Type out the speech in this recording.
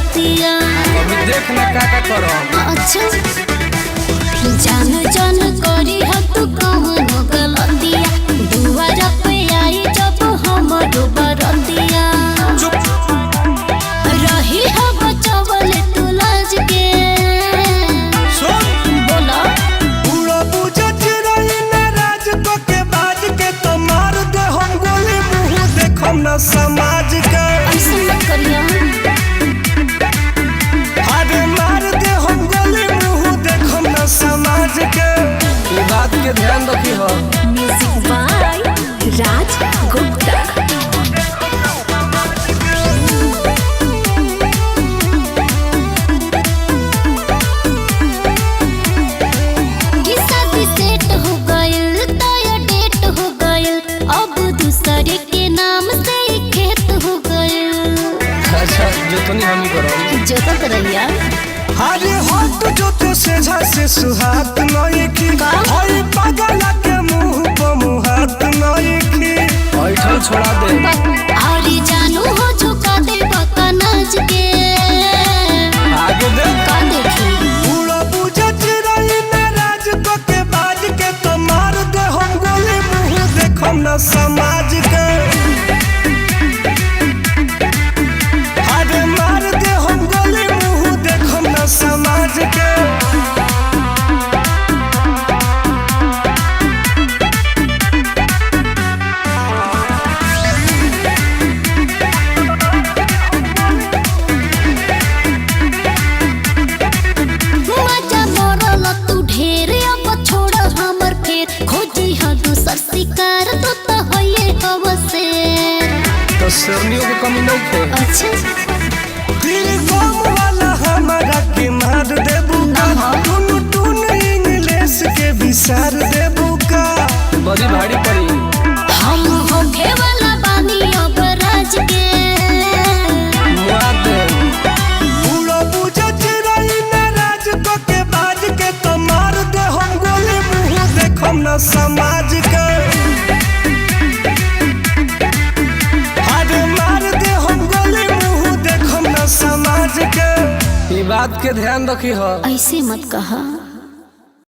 रतिया। अभी देख ना का करो। अच्छा जान जान करी ह तू कौन गलतिया, दुआर पे आई जब हमरो बरतिया। रही है बचवल तू लाज के। बोला पूरा बुझत रही नाराज को के बाज के तो मार दे हम गोली मुंह देखम ना समाज के। ऐसे मत करिया। अरे मार दे हम गोली मुंह देखम ना समाज के। ये बात के ध्यान रखी हो। म्यूजिक बाय राज गुप्ता। अच्छा जोतनी हम ही करो। जोतत रहिया। अरे हट जो तो सेझा से सुहात नहीं की, हई पागल के मुंह पे मुहात नहीं की। ऐठल छोड़ा दे। अरे जानू हो झुका दे बका नाच के। आगे दे का देखी पूरा बुझत रही नाराज को के बाज के तो मार दे हम गोली मुंह देखम ना समाज के। अरे मार दे हम गोली मुंह देखम ना समाज के। मजा मोरल तू ढेर अब छोड़ हमर फेर, खोजी ह दूसर शिकार तो होये हवसे। तो शेरनियों के कमी नहीं थे। अच्छा दिल बम वाला हमारा के मार देबू का, टून टून इंग्लिश के विसार देबू का। बड़ी भारी पड़ी। हम होखे वाला बानी अब राज के। मुआ दे पूरा बुझत रही नाराज को के बाज के तो मार दे हम गोली मुंह देखम ना समाज के। अरे मार दे हम गोली मुंह देखम ना समाज के। ये बात के ध्यान रखी हो। ऐसे मत कहा।